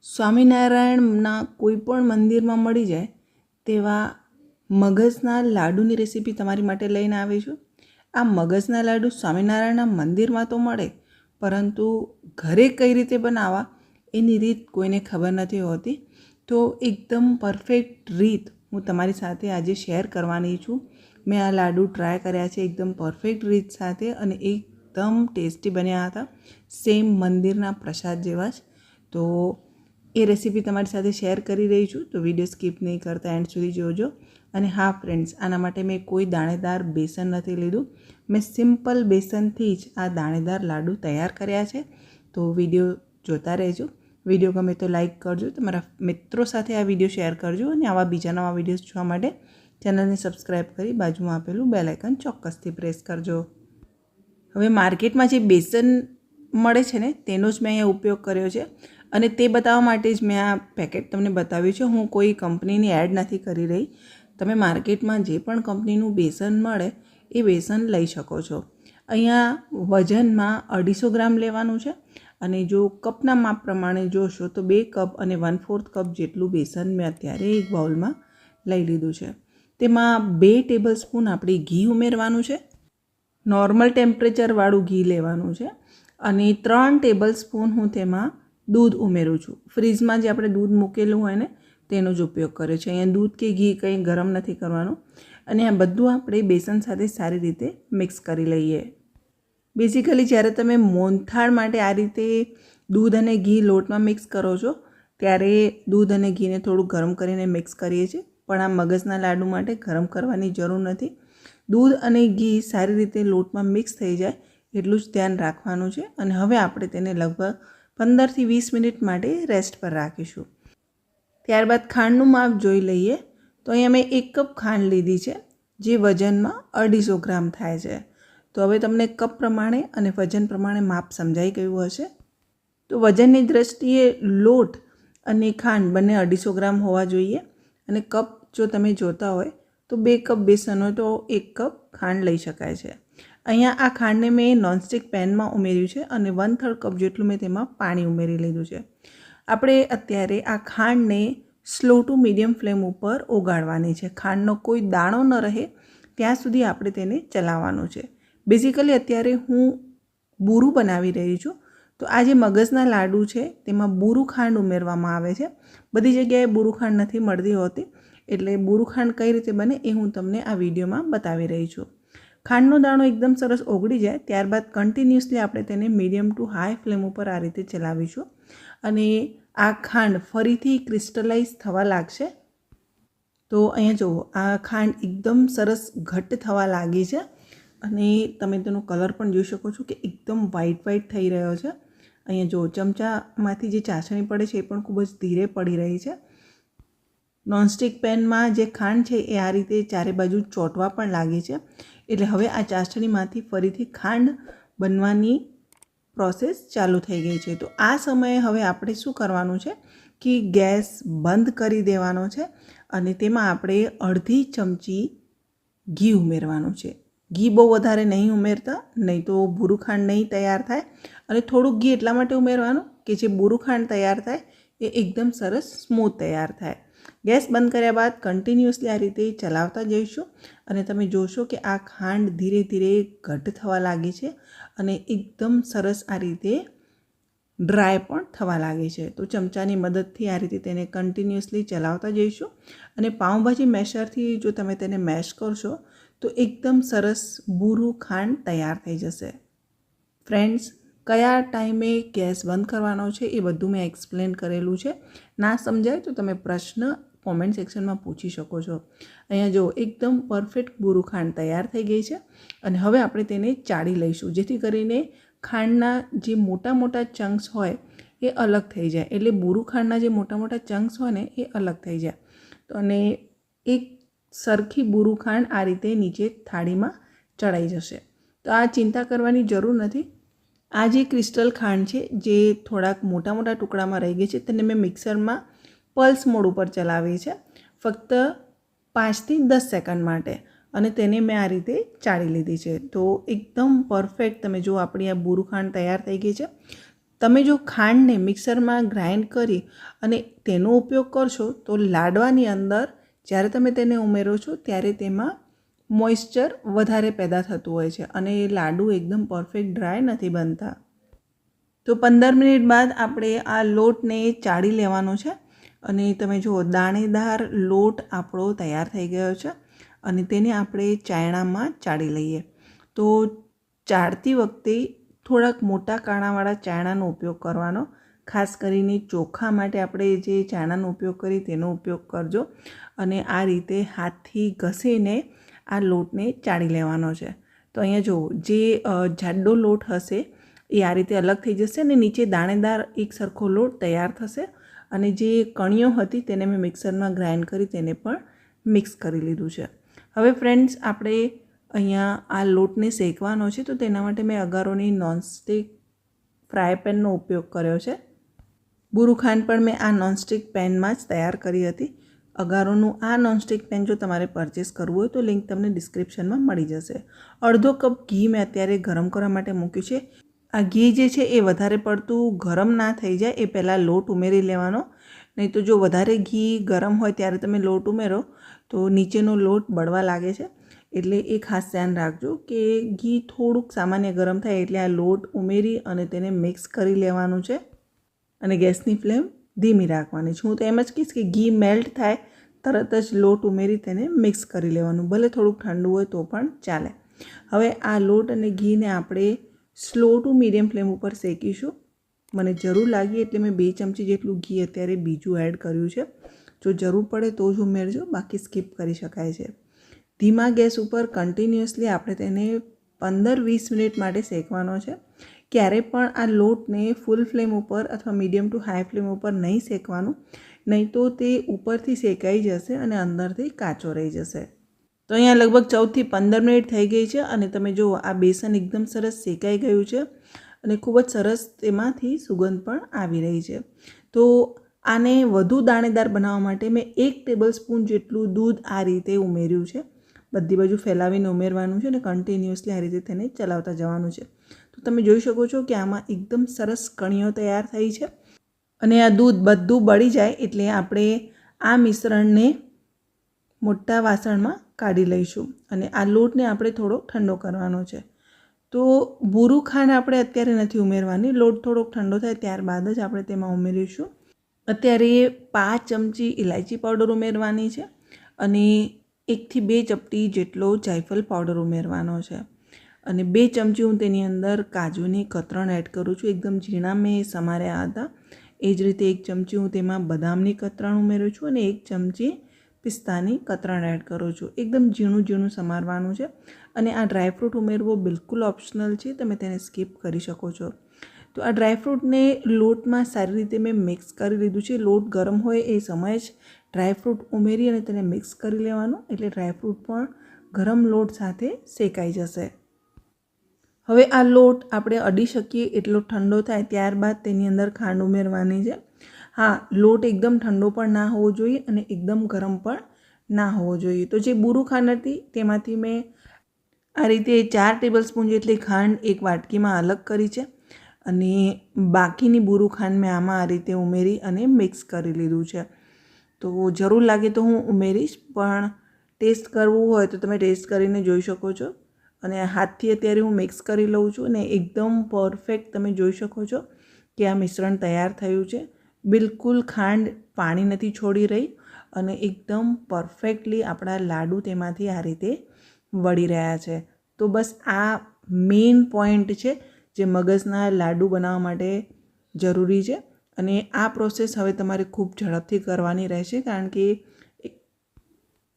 સ્વામિનારાયણના કોઈપણ મંદિરમાં મળી જાય તેવા મગજના લાડુની રેસીપી તમારી માટે લઈને આવી છું. આ મગજના લાડુ સ્વામિનારાયણના મંદિરમાં તો મળે, પરંતુ ઘરે કઈ રીતે બનાવવા એની રીત કોઈને ખબર નથી હોતી. તો એકદમ પરફેક્ટ રીત હું તમારી સાથે આજે શેર કરવાની છું. મેં આ લાડુ ટ્રાય કર્યા છે એકદમ પરફેક્ટ રીત સાથે અને એકદમ ટેસ્ટી બન્યા હતા, સેમ મંદિરના પ્રસાદ જેવા જ. તો એ રેસીપી તમારી સાથે શેર કરી રહી છું, તો વિડીયો સ્કીપ નહીં કરતા એન્ડ સુધી જોજો. અને હા ફ્રેન્ડ્સ, આના માટે મેં કોઈ દાણેદાર બેસન નથી લીધું, મેં સિમ્પલ બેસનથી જ આ દાણેદાર લાડુ તૈયાર કર્યા છે. તો વિડીયો જોતા રહેજો. વિડીયો ગમે તો લાઈક કરજો, તમારા મિત્રો સાથે આ વિડીયો શેર કરજો અને આવા બીજા નવા વિડીયોઝ જોવા માટે ચેનલને સબસ્ક્રાઈબ કરી બાજુમાં આપેલું બેલ આઇકન ચોક્કસથી પ્રેસ કરજો. હવે માર્કેટમાં જે બેસન મળે છે ને તેનો જ મેં અહીંયા ઉપયોગ કર્યો છે અને તે બતાવવા માટે જ મેં આ પેકેટ તમને બતાવ્યું છે. હું કોઈ કંપનીની એડ નથી કરી રહી. તમે માર્કેટમાં જે પણ કંપનીનું બેસન મળે એ બેસન લઈ શકો છો. અહીંયા વજનમાં 250 ગ્રામ લેવાનું છે અને જો કપના માપ પ્રમાણે જોશો તો 2 કપ અને 1/4 કપ જેટલું બેસન મેં અત્યારે એક બાઉલમાં લઈ લીધું છે. તેમાં 2 ટેબલ સ્પૂન આપણે ઘી ઉમેરવાનું છે. નોર્મલ ટેમ્પરેચરવાળું ઘી લેવાનું છે અને 3 ટેબલ સ્પૂન હું તેમાં દૂધ ઉમેરું છું. ફ્રીજમાં જે આપણે દૂધ મૂકેલું હોય ને તેનો જ ઉપયોગ કર્યો છે. અહીંયા દૂધ કે ઘી કંઈ ગરમ નથી કરવાનું અને આ બધું આપણે બેસન સાથે સારી રીતે મિક્સ કરી લઈએ. બેઝિકલી જ્યારે તમે મોહનથાળ માટે આ રીતે દૂધ અને ઘી લોટમાં મિક્સ કરો છો ત્યારે દૂધ અને ઘીને થોડું ગરમ કરીને મિક્સ કરીએ છીએ, પણ આ મગજના લાડુ માટે ગરમ કરવાની જરૂર નથી. દૂધ અને ઘી સારી રીતે લોટમાં મિક્સ થઈ જાય એટલું જ ધ્યાન રાખવાનું છે. અને હવે આપણે તેને લગભગ 15થી 20 મિનિટ માટે રેસ્ટ પર રાખીશું. ત્યારબાદ ખાંડનું માપ જોઈ લઈએ. તો અહીંયા મેં 1 કપ ખાંડ લીધી છે, જે વજનમાં 250 ગ્રામ થાય છે. તો હવે તમને કપ પ્રમાણે અને વજન પ્રમાણે માપ સમજાઈ ગયું હશે. તો વજનની દ્રષ્ટિએ લોટ અને ખાંડ બંને 250 ગ્રામ હોવા જોઈએ અને કપ જો તમે જોતા હોય તો 2 કપ બેસન હોય તો 1 કપ ખાંડ લઈ શકાય છે. અહીંયા આ ખાંડને મેં નોનસ્ટિક પેનમાં ઉમેર્યું છે અને 1/3 કપ જેટલું મેં તેમાં પાણી ઉમેરી લીધું છે. આપણે અત્યારે આ ખાંડને સ્લો ટુ મીડિયમ ફ્લેમ ઉપર ઓગાળવાની છે. ખાંડનો કોઈ દાણો ન રહે ત્યાં સુધી આપણે તેને ચલાવવાનું છે. બેઝિકલી અત્યારે હું બૂરું બનાવી રહી છું, તો આ જે મગજના લાડુ છે તેમાં બૂરું ખાંડ ઉમેરવામાં આવે છે. બધી જગ્યાએ બૂરું ખાંડ નથી મળતી હોતી, એટલે બૂરું ખાંડ કઈ રીતે બને એ હું તમને આ વિડીયોમાં બતાવી રહી છું. ખાંડનો દાણો એકદમ સરસ ઓગળી જાય ત્યારબાદ કન્ટિન્યુઅસલી આપણે તેને મીડિયમ ટુ હાઈ ફ્લેમ ઉપર આ રીતે ચલાવીશું અને આ ખાંડ ફરીથી ક્રિસ્ટલાઇઝ થવા લાગશે. તો અહીંયા જુઓ, આ ખાંડ એકદમ સરસ ઘટ્ટ થવા લાગી છે અને તમે તેનો કલર પણ જોઈ શકો છો કે એકદમ વ્હાઈટ થઈ રહ્યો છે. અહીંયા જો ચમચામાંથી જે ચાસણી પડે છે એ પણ ખૂબ જ ધીરે પડી રહી છે. નોનસ્ટિક પેનમાં જે ખાંડ છે એ આ રીતે ચારે બાજુ ચોંટવા પણ લાગી છે. એટલે હવે આ ચાસણીમાંથી ફરીથી ખાંડ બનવાની પ્રોસેસ ચાલુ થઈ ગઈ છે. તો આ સમયે હવે આપણે શું કરવાનું છે કે ગેસ બંધ કરી દેવાનો છે અને તેમાં આપણે અડધી ચમચી ઘી ઉમેરવાનું છે. ઘી બહુ વધારે નહીં ઉમેરતા, નહીં તો બૂરું ખાંડ નહીં તૈયાર થાય. અને થોડુંક ઘી એટલા માટે ઉમેરવાનું કે જે બૂરું ખાંડ તૈયાર થાય એ એકદમ સરસ સ્મૂથ તૈયાર થાય. ગેસ બંધ કર્યા બાદ કન્ટિન્યુઅસલી આ રીતે ચલાવતા જઈશું અને તમે જોશો કે આ ખાંડ ધીરે ધીરે ઘટ્ટ થવા લાગી છે અને એકદમ સરસ આ રીતે ડ્રાય પણ થવા લાગી છે. તો ચમચાની મદદથી આ રીતે તેને કન્ટિન્યુઅસલી ચલાવતા જઈશું અને પાઉંભાજી મેશરથી જો તમે તેને મેશ કરશો તો એકદમ સરસ બૂરું ખાંડ તૈયાર થઈ જશે. ફ્રેન્ડ્સ, કયા ટાઈમે ગેસ બંધ કરવાનો છે એ બધું મેં એક્સપ્લેન કરેલું છે. ના સમજાય તો તમે પ્રશ્ન કોમેન્ટ સેક્શનમાં પૂછી શકો છો. અહીંયા જો એકદમ પરફેક્ટ બૂરું ખાંડ તૈયાર થઈ ગઈ છે અને હવે આપણે તેને ચાળી લઈશું, જેથી કરીને ખાંડના જે મોટા મોટા ચંક્સ હોય એ અલગ થઈ જાય. એટલે બૂરું ખાંડના જે મોટા મોટા ચંક્સ હોય ને એ અલગ થઈ જાય. તો અને એક સરખી બૂરું ખાંડ આ રીતે નીચે થાળીમાં ચડાઈ જશે. તો આ ચિંતા કરવાની જરૂર નથી. આ જે ક્રિસ્ટલ ખાંડ છે જે થોડાક મોટા મોટા ટુકડામાં રહી ગઈ છે તેને મેં મિક્સરમાં પલ્સ મોડ ઉપર ચલાવી છે ફક્ત 5 થી 10 સેકન્ડ માટે અને તેને મેં આ રીતે ચાળી લીધી છે. તો એકદમ પરફેક્ટ તમે જો આપણી આ બૂરું ખાંડ તૈયાર થઈ ગઈ છે. તમે જો ખાંડને મિક્સરમાં ગ્રાઇન્ડ કરી અને તેનો ઉપયોગ કરશો તો લાડવાની અંદર જ્યારે તમે તેને ઉમેરો છો ત્યારે તેમાં મોઇશ્ચર વધારે પેદા થતું હોય છે અને એ લાડુ એકદમ પરફેક્ટ ડ્રાય નથી બનતા. તો 15 મિનિટ બાદ આપણે આ લોટને ચાળી લેવાનો છે અને તમે જુઓ દાણેદાર લોટ આપણો તૈયાર થઈ ગયો છે અને તેને આપણે ચાયણામાં ચાળી લઈએ. તો ચાળતી વખતે થોડાક મોટા કાણાવાળા ચાયણાનો ઉપયોગ કરવાનો. ખાસ કરીને ચોખા માટે આપણે જે ચાયણાનો ઉપયોગ કરીએ તેનો ઉપયોગ કરજો અને આ રીતે હાથથી ઘસીને આ લોટને ચાળી લેવાનો છે. તો અહીંયા જુઓ જે જાડો લોટ હશે એ આ રીતે અલગ થઈ જશે અને નીચે દાણેદાર એક સરખો લોટ તૈયાર થશે અને જે કણીઓ હતી તેને મેં મિક્સરમાં ગ્રાઇન્ડ કરી તેને પણ મિક્સ કરી લીધું છે. હવે ફ્રેન્ડ્સ આપણે અહીંયા આ લોટને શેકવાનો છે તો તેના માટે મેં અગારોની નોનસ્ટિક ફ્રાય પેનનો ઉપયોગ કર્યો છે. બુરું ખાંડ પણ મેં આ નોનસ્ટિક પેનમાં જ તૈયાર કરી હતી. અગારોનું આ નોનસ્ટિક પેન જો તમારે પરચેસ કરવું હોય તો લિંક તમને ડિસ્ક્રિપ્શનમાં મળી જશે. અડધો કપ ઘી મેં અત્યારે ગરમ કરવા માટે મૂક્યું છે. આ ઘી જે છે એ વધારે પડતું ગરમ ના થઈ જાય એ પહેલાં લોટ ઉમેરી લેવાનો. નહીં તો જો વધારે ઘી ગરમ હોય ત્યારે તમે લોટ ઉમેરો તો નીચેનો લોટ બળવા લાગે છે. એટલે એ ખાસ ધ્યાન રાખજો કે ઘી થોડુંક સામાન્ય ગરમ થાય એટલે આ લોટ ઉમેરી અને તેને મિક્સ કરી લેવાનું છે અને ગેસની ફ્લેમ ધીમી રાખવાની છે. હું તો એમ જ કહીશ કે ઘી મેલ્ટ થાય તરત જ લોટ ઉમેરી તેને મિક્સ કરી લેવાનું. ભલે થોડુંક ઠંડુ હોય તો પણ ચાલે. હવે આ લોટ અને ઘીને આપણે સ્લો ટુ મીડિયમ ફ્લેમ ઉપર શેકીશું. મને જરૂર લાગી એટલે મેં 2 ચમચી જેટલું ઘી અત્યારે બીજું એડ કર્યું છે. જો જરૂર પડે તો જ ઉમેરજો, બાકી સ્કીપ કરી શકાય છે. ધીમા ગેસ ઉપર કન્ટિન્યુઅસલી આપણે તેને 15-20 મિનિટ માટે શેકવાનો છે. ક્યારે પણ આ લોટને ફૂલ ફ્લેમ ઉપર અથવા મીડિયમ ટુ હાઈ ફ્લેમ ઉપર નહીં શેકવાનું, નહીં તો તે ઉપરથી શેકાઈ જશે અને અંદરથી કાચો રહી જશે. તો અહીંયા લગભગ 14થી 15 મિનિટ થઈ ગઈ છે અને તમે જુઓ આ બેસન એકદમ સરસ શેકાઈ ગયું છે અને ખૂબ જ સરસ તેમાંથી સુગંધ પણ આવી રહી છે. તો આને વધુ દાણેદાર બનાવવા માટે મેં 1 ટેબલ સ્પૂન જેટલું દૂધ આ રીતે ઉમેર્યું છે. બધી બાજુ ફેલાવીને ઉમેરવાનું છે અને કન્ટિન્યુઅસલી આ રીતે તેને ચલાવતા જવાનું છે. તો તમે જોઈ શકો છો કે આમાં એકદમ સરસ કણીઓ તૈયાર થઈ છે અને આ દૂધ બધું બળી જાય એટલે આપણે આ મિશ્રણને મોટા વાસણમાં કાઢી લઈશું અને આ લોટને આપણે થોડો ઠંડો કરવાનો છે. તો બુરું ખાંડ આપણે અત્યારે નથી ઉમેરવાની. લોટ થોડોક ઠંડો થાય ત્યારબાદ જ આપણે તેમાં ઉમેરીશું. અત્યારે 5 ચમચી ઇલાયચી પાવડર ઉમેરવાની છે અને 1 થી 2 ચપટી જેટલો જાયફળ પાવડર ઉમેરવાનો છે અને 2 ચમચી હું તેની અંદર કાજુની કતરણ એડ કરું છું. એકદમ ઝીણા મેં સમાર્યા હતા. એ જ રીતે 1 ચમચી હું તેમાં બદામની કતરણ ઉમેરું છું અને 1 ચમચી પિસ્તાની કતરણ એડ કરું છું. એકદમ ઝીણું ઝીણું સમારવાનું છે અને આ ડ્રાયફ્રૂટ ઉમેરવો બિલકુલ ઓપ્શનલ છે, તમે તેને સ્કીપ કરી શકો છો. તો આ ડ્રાયફ્રૂટને લોટમાં સારી રીતે મેં મિક્સ કરી લીધું છે. લોટ ગરમ હોય એ સમયે જ ડ્રાયફ્રૂટ ઉમેરી અને તેને મિક્સ કરી લેવાનું એટલે ડ્રાયફ્રૂટ પણ ગરમ લોટ સાથે શેકાઈ જશે. હવે આ લોટ આપણે અડી શકીએ એટલો ઠંડો થાય ત્યારબાદ તેની અંદર ખાંડ ઉમેરવાની છે. હા, લોટ એકદમ ઠંડો પણ ના હોવો જોઈએ અને એકદમ ગરમ પણ ના હોવો જોઈએ. તો જે બુરું ખાંડ હતી તેમાંથી મેં આ રીતે 4 ટેબલ સ્પૂન જેટલી ખાંડ એક વાટકીમાં અલગ કરી છે અને બાકીની બુરું ખાંડ મેં આમાં આ રીતે ઉમેરી અને મિક્સ કરી લીધું છે. તો જરૂર લાગે તો હું ઉમેરીશ, પણ ટેસ્ટ કરવું હોય તો તમે ટેસ્ટ કરીને જોઈ શકો છો. અને હાથથી અત્યારે હું મિક્સ કરી લઉં છું અને એકદમ પરફેક્ટ તમે જોઈ શકો છો કે આ મિશ્રણ તૈયાર થયું છે. બિલકુલ ખાંડ પાણી નથી છોડી રહી અને એકદમ પરફેક્ટલી આપણા લાડુ તેમાંથી આ રીતે વળી રહ્યા છે. તો બસ આ મેઇન પોઈન્ટ છે જે મગજના લાડુ બનાવવા માટે જરૂરી છે અને આ પ્રોસેસ હવે તમારે ખૂબ ઝડપથી કરવાની રહેશે, કારણ કે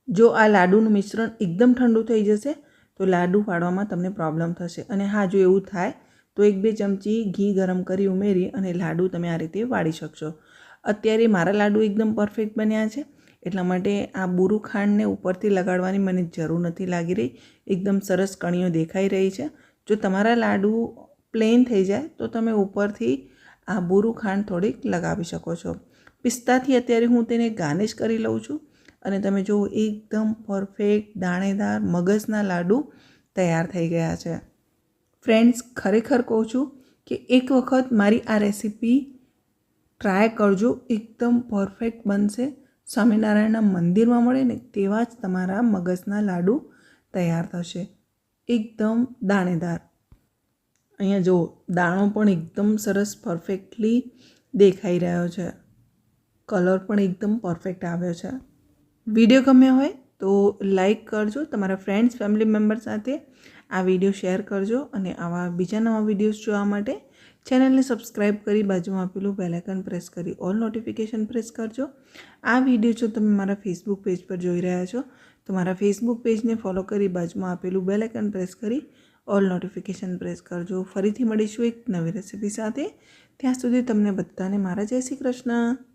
જો આ લાડુનું મિશ્રણ એકદમ ઠંડુ થઈ જશે તો લાડુ પાડવામાં તમને પ્રોબ્લેમ થશે. અને હા, જો એવું થાય તો 1-2 ચમચી ઘી ગરમ કરી ઉમેરી અને લાડુ તમે આ રીતે વાળી શકશો. અત્યારે મારા લાડુ એકદમ પરફેક્ટ બન્યા છે એટલા માટે આ બુરું ખાંડને ઉપરથી લગાડવાની મને જરૂર નથી લાગી રહી. એકદમ સરસ કણીઓ દેખાઈ રહી છે. જો તમારા લાડુ પ્લેન થઈ જાય તો તમે ઉપરથી આ બુરું ખાંડ થોડીક લગાવી શકો છો. પિસ્તાથી અત્યારે હું તેને ગાર્નિશ કરી લઉં છું અને તમે જુઓ એકદમ પરફેક્ટ દાણેદાર મગજના લાડુ તૈયાર થઈ ગયા છે. ફ્રેન્ડ્સ, ખરેખર કહું છું કે એક વખત મારી આ રેસીપી ટ્રાય કરજો, એકદમ પરફેક્ટ બનશે. સ્વામિનારાયણના મંદિરમાં મળે ને તેવા જ તમારા મગજના લાડુ તૈયાર થશે, એકદમ દાણેદાર. અહીંયા જુઓ, દાણો પણ એકદમ સરસ પરફેક્ટલી દેખાઈ રહ્યો છે, કલર પણ એકદમ પરફેક્ટ આવ્યો છે. વિડીયો ગમ્યો હોય તો લાઈક કરજો, તમારા ફ્રેન્ડ્સ ફેમિલી મેમ્બર સાથે આ વિડીયો શેર કરજો અને આવા બીજા નવા વિડીયોઝ જોવા માટે ચેનલને સબસ્ક્રાઈબ કરી બાજુમાં આપેલું બેલ આઇકન પ્રેસ કરી ઓલ નોટિફિકેશન પ્રેસ કરજો. આ વિડીયો જો તમે મારા ફેસબુક પેજ પર જોઈ રહ્યા છો તો મારા ફેસબુક પેજને ફોલો કરી બાજુમાં આપેલું બેલ આઇકન પ્રેસ કરી ઓલ નોટિફિકેશન પ્રેસ કરજો. ફરીથી મળીશું એક નવી રેસીપી સાથે. ત્યાં સુધી તમને બધાને મારા જય શ્રી કૃષ્ણ.